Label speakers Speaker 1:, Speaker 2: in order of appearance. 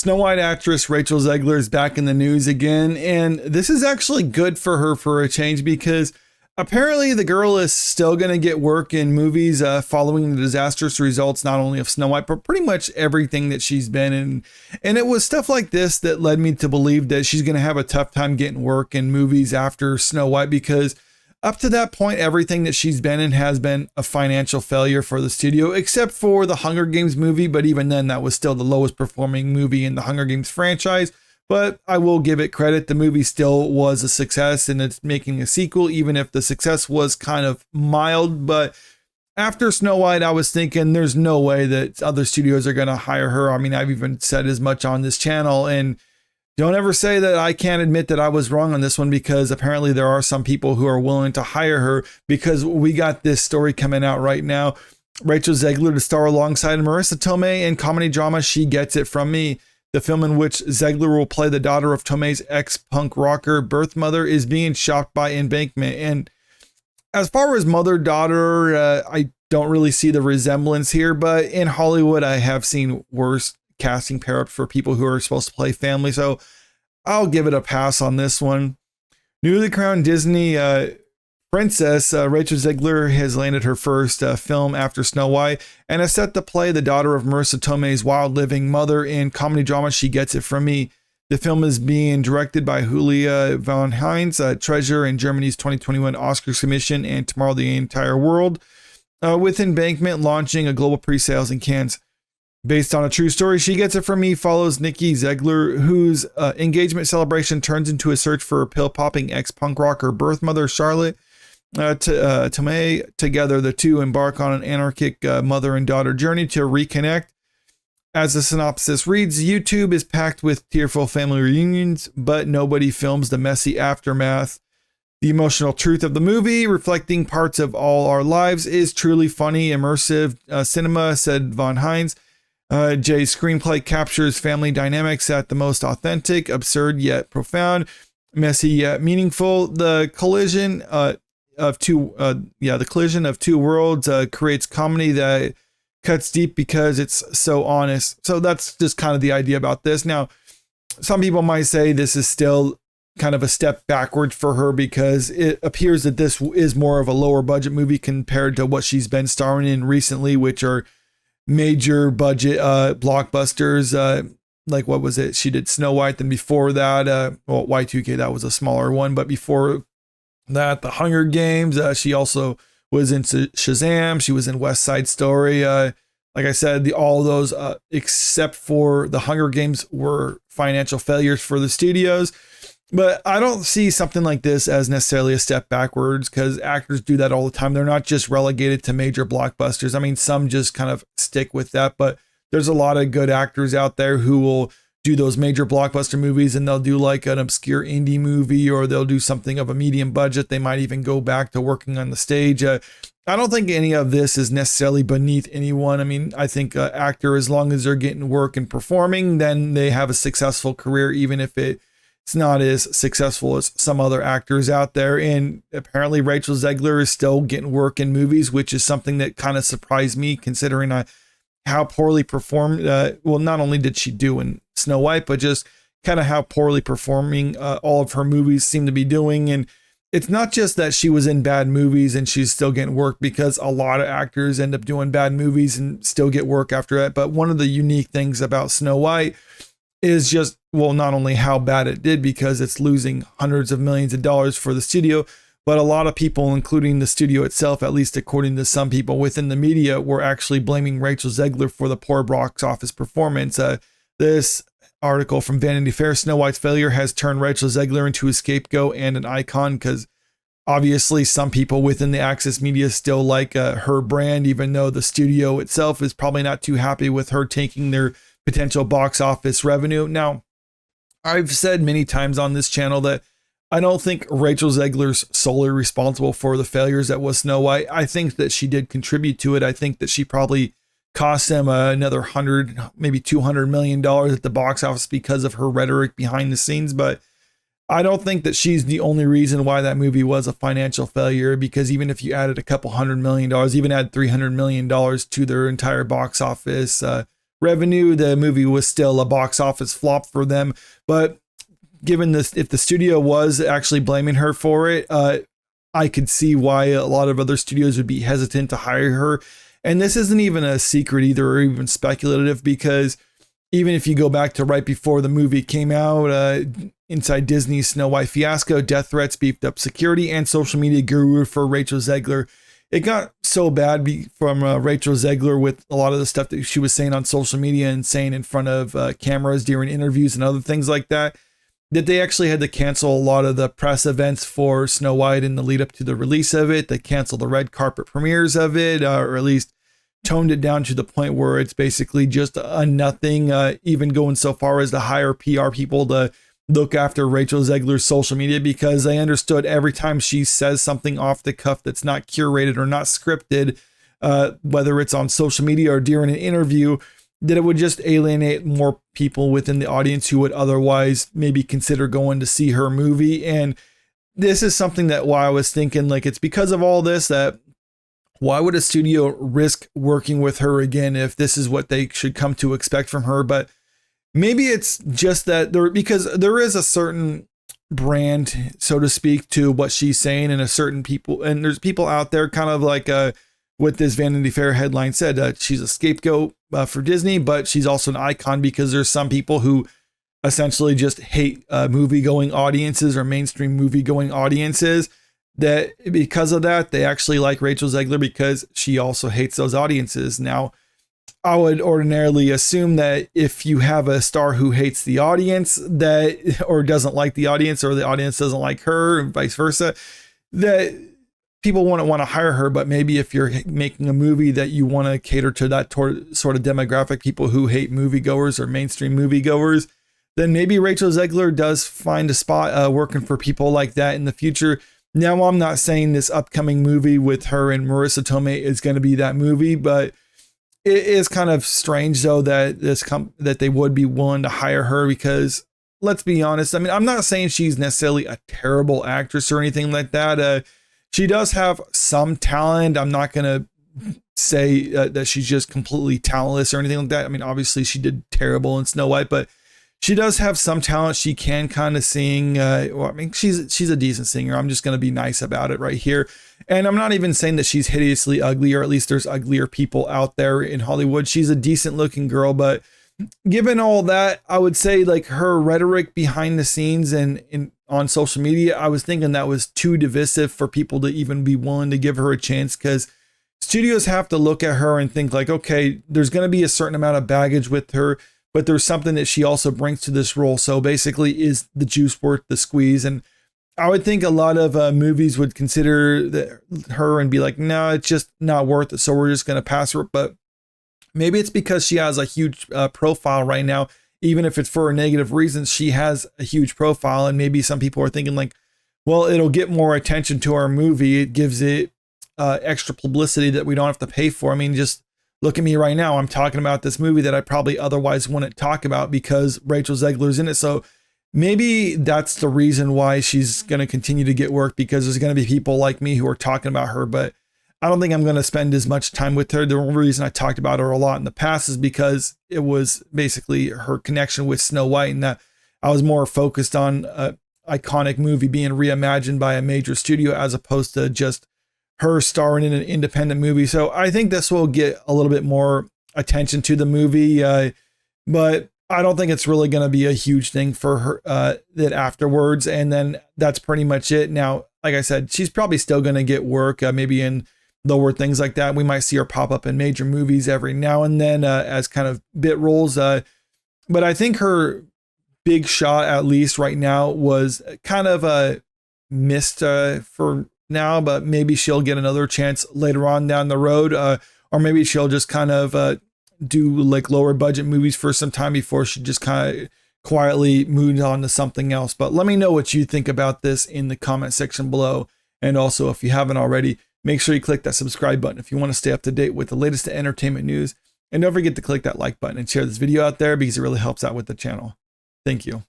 Speaker 1: Snow White actress Rachel Zegler is back in the news again, and this is actually good for her for a change because apparently the girl is still going to get work in movies following the disastrous results, not only of Snow White, but pretty much everything that she's been in. And it was stuff like this that led me to believe that she's going to have a tough time getting work in movies after Snow White, because up to that point, everything that she's been in has been a financial failure for the studio, except for the Hunger Games movie. But even then, that was still the lowest performing movie in the Hunger Games franchise. But I will give it credit. The movie still was a success, and it's making a sequel, even if the success was kind of mild. But after Snow White, I was thinking there's no way that other studios are going to hire her. I mean, I've even said as much on this channel, and don't ever say that I can't admit that I was wrong on this one, because apparently there are some people who are willing to hire her, because we got this story coming out right now. Rachel Zegler to star alongside Marisa Tomei in comedy drama She Gets It From Me. The film, in which Zegler will play the daughter of Tomei's ex-punk rocker birth mother, is being shopped by Embankment. And as far as mother-daughter, I don't really see the resemblance here, but in Hollywood, I have seen worse casting pair-ups for people who are supposed to play family, so I'll give it a pass on this one. Newly crowned Disney princess Rachel Zegler has landed her first film after Snow White, and is set to play the daughter of Marisa Tomei's wild living mother in comedy drama She Gets It From Me. The film is being directed by Julia von Heinz, treasure in Germany's 2021 Oscar submission and Tomorrow the Entire World, with Embankment launching a global pre-sales in Cannes. Based on a true story, She Gets It From Me follows Nikki Zegler, whose engagement celebration turns into a search for pill-popping ex-punk rocker birth mother Charlotte Tomei. Together, the two embark on an anarchic mother and daughter journey to reconnect. As the synopsis reads, YouTube is packed with tearful family reunions, but nobody films the messy aftermath. The emotional truth of the movie, reflecting parts of all our lives, is truly funny, immersive cinema, said Von Heinz. Jay's screenplay captures family dynamics at the most authentic, absurd yet profound, messy yet meaningful. The collision of two worlds creates comedy that cuts deep because it's so honest. So that's just kind of the idea about this. Now, some people might say this is still kind of a step backwards for her, because it appears that this is more of a lower budget movie compared to what she's been starring in recently, which are major budget blockbusters. Like, what was it? She did Snow White, then before that, Y2K, that was a smaller one, but before that, The Hunger Games. She also was in Shazam. She was in West Side Story. Like I said, all those except for The Hunger Games were financial failures for the studios. But I don't see something like this as necessarily a step backwards, because actors do that all the time. They're not just relegated to major blockbusters. I mean, some just kind of stick with that, but there's a lot of good actors out there who will do those major blockbuster movies, and they'll do like an obscure indie movie, or they'll do something of a medium budget. They might even go back to working on the stage. I don't think any of this is necessarily beneath anyone. I mean, I think an actor, as long as they're getting work and performing, then they have a successful career, even if it's not as successful as some other actors out there. And apparently Rachel Zegler is still getting work in movies, which is something that kind of surprised me, considering how poorly performed. Well, not only did she do in Snow White, but just kind of how poorly performing all of her movies seem to be doing. And it's not just that she was in bad movies and she's still getting work, because a lot of actors end up doing bad movies and still get work after that. But one of the unique things about Snow White is just, well, not only how bad it did, because it's losing hundreds of millions of dollars for the studio, but a lot of people, including the studio itself, at least according to some people within the media, were actually blaming Rachel Zegler for the poor box office performance. This article from Vanity Fair, Snow White's failure has turned Rachel Zegler into a scapegoat and an icon, because obviously some people within the Access media still like her brand, even though the studio itself is probably not too happy with her taking their potential box office revenue. Now, I've said many times on this channel that I don't think Rachel Zegler's solely responsible for the failures that was Snow White. I think that she did contribute to it. I think that she probably cost them another $100, maybe $200 million at the box office because of her rhetoric behind the scenes. But I don't think that she's the only reason why that movie was a financial failure, because even if you added a couple $100 million, even add $300 million to their entire box office revenue. The movie was still a box office flop for them. But given this, if the studio was actually blaming her for it, I could see why a lot of other studios would be hesitant to hire her. And this isn't even a secret either, or even speculative, because even if you go back to right before the movie came out, inside Disney's Snow White fiasco, death threats, beefed up security, and social media guru for Rachel Zegler. It got so bad from Rachel Zegler with a lot of the stuff that she was saying on social media and saying in front of cameras during interviews and other things like that, that they actually had to cancel a lot of the press events for Snow White in the lead up to the release of it. They canceled the red carpet premieres of it, or at least toned it down to the point where it's basically just a nothing, even going so far as to hire PR people to look after Rachel Zegler's social media, because they understood every time she says something off the cuff that's not curated or not scripted, whether it's on social media or during an interview, that it would just alienate more people within the audience who would otherwise maybe consider going to see her movie. And this is something that why I was thinking, like, it's because of all this that why would a studio risk working with her again if this is what they should come to expect from her? But maybe it's just that because there is a certain brand, so to speak, to what she's saying, and a certain people, and there's people out there kind of like what this Vanity Fair headline said, she's a scapegoat for Disney, but she's also an icon because there's some people who essentially just hate movie-going audiences or mainstream movie-going audiences, that because of that, they actually like Rachel Zegler because she also hates those audiences. Now, I would ordinarily assume that if you have a star who hates the audience that, or doesn't like the audience, or the audience doesn't like her, and vice versa, that people wouldn't want to hire her. But maybe if you're making a movie that you want to cater to that sort of demographic, people who hate moviegoers or mainstream moviegoers, then maybe Rachel Zegler does find a spot working for people like that in the future. Now, I'm not saying this upcoming movie with her and Marisa Tomei is going to be that movie, but it is kind of strange though that that they would be willing to hire her, because let's be honest. I mean, I'm not saying she's necessarily a terrible actress or anything like that. She does have some talent. I'm not going to say that she's just completely talentless or anything like that. I mean, obviously she did terrible in Snow White, but she does have some talent. She can kind of sing. Well, I mean, she's a decent singer. I'm just going to be nice about it right here. And I'm not even saying that she's hideously ugly, or at least there's uglier people out there in Hollywood. She's a decent looking girl, but given all that, I would say like her rhetoric behind the scenes and on social media, I was thinking that was too divisive for people to even be willing to give her a chance, because studios have to look at her and think like, okay, there's going to be a certain amount of baggage with her, but there's something that she also brings to this role. So basically, is the juice worth the squeeze? And I would think a lot of movies would consider her and be like, no, it's just not worth it, so we're just going to pass her. But maybe it's because she has a huge profile right now. Even if it's for negative reasons, she has a huge profile. And maybe some people are thinking like, well, it'll get more attention to our movie. It gives it extra publicity that we don't have to pay for. I mean, just look at me right now. I'm talking about this movie that I probably otherwise wouldn't talk about because Rachel Zegler's in it. So maybe that's the reason why she's going to continue to get work, because there's going to be people like me who are talking about her. But I don't think I'm going to spend as much time with her. The only reason I talked about her a lot in the past is because it was basically her connection with Snow White, and that I was more focused on an iconic movie being reimagined by a major studio as opposed to just her starring in an independent movie. So I think this will get a little bit more attention to the movie, but I don't think it's really going to be a huge thing for her that afterwards. And then that's pretty much it. Now, like I said, she's probably still going to get work, maybe in lower things like that. We might see her pop up in major movies every now and then as kind of bit roles. But I think her big shot, at least right now, was kind of missed for now, but maybe she'll get another chance later on down the road, or maybe she'll just kind of do like lower budget movies for some time before she just kind of quietly moved on to something else. But let me know what you think about this in the comment section below. And also, if you haven't already, make sure you click that subscribe button if you want to stay up to date with the latest entertainment news. And don't forget to click that like button and share this video out there, because it really helps out with the channel. Thank you.